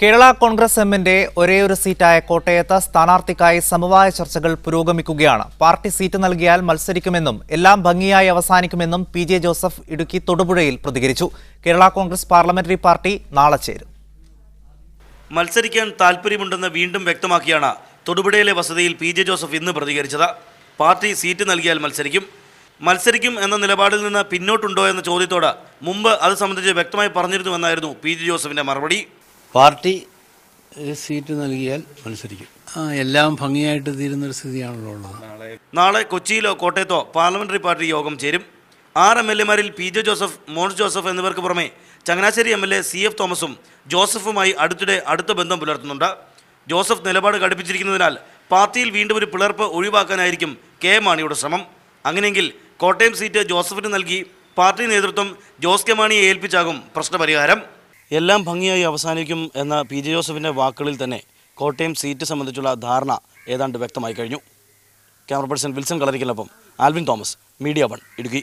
കേരള കോൺഗ്രസ് എമ്മിന്റെ ഒരേയൊരു സീറ്റായ കോട്ടയത്ത് സ്ഥാനാർത്ഥിക്കായി സമവായ ചർച്ചകൾ പുരോഗമിക്കുകയാണ്. പാർട്ടി സീറ്റ് നൽകിയാൽ മത്സരിക്കുമെന്നും എല്ലാം ഭംഗിയായി അവസാനിക്കുമെന്നും പി.ജെ. ജോസഫ് ഇടുക്കി തൊടുപുഴയിൽ പ്രതികരിച്ചു. കേരള കോൺഗ്രസ് പാർലമെന്ററി പാർട്ടി നാളെ ചേരും. മത്സരിക്കാൻ താൽപര്യമുണ്ടെന്ന് വീണ്ടും വ്യക്തമാക്കിയാണ് തൊടുപുഴയിലെ വസതിയിൽ പി.ജെ. ജോസഫ് ഇന്ന് പ്രതികരിച്ചത്. പാർട്ടി സീറ്റ് നൽകിയാൽ മത്സരിക്കും എന്ന നിലപാടിൽ നിന്ന് പിന്നോട്ടുണ്ടോ എന്ന ചോദ്യത്തോട് മുമ്പ് അത് സംബന്ധിച്ച് വ്യക്തമായി പറഞ്ഞിരുന്നുവെന്നായിരുന്നു പി.ജെ. ജോസഫിന്റെ മറുപടി. പാർട്ടി സീറ്റ് നൽകിയാൽ മത്സരിക്കും. എല്ലാം ഭംഗിയായിട്ട് തീരുന്നൊരു സ്ഥിതിയാണല്ലോ ഉള്ളത്. നാളെ കൊച്ചിയിലോ കോട്ടയത്തോ പാർലമെന്ററി പാർട്ടി യോഗം ചേരും. 6 MLA-മാരിൽ പി.ജെ. ജോസഫ്, മോൻസ് ജോസഫ് എന്നിവർക്ക് പുറമെ ചങ്ങനാശ്ശേരി MLA CF തോമസും ജോസഫുമായി അടുത്ത ബന്ധം പുലർത്തുന്നുണ്ട്. ജോസഫ് നിലപാട് ഘടിപ്പിച്ചിരിക്കുന്നതിനാൽ പാർട്ടിയിൽ വീണ്ടും ഒരു പിളർപ്പ് ഒഴിവാക്കാനായിരിക്കും കെ മാണിയുടെ ശ്രമം. അങ്ങനെയെങ്കിൽ കോട്ടയം സീറ്റ് ജോസഫിന് നൽകി പാർട്ടി നേതൃത്വം ജോസ് കെ മാണിയെ ഏൽപ്പിച്ചാകും പ്രശ്നപരിഹാരം. എല്ലാം ഭംഗിയായി അവസാനിക്കും എന്ന പി.ജെ. ജോസഫിൻ്റെ വാക്കുകളിൽ തന്നെ കോട്ടയം സീറ്റ് സംബന്ധിച്ചുള്ള ധാരണ ഏതാണ്ട് വ്യക്തമായി കഴിഞ്ഞു. ക്യാമറ പേഴ്സൺ വിൽസൺ കളരിക്കലിനൊപ്പം ആൽവിൻ തോമസ്, മീഡിയ 1, ഇടുക്കി.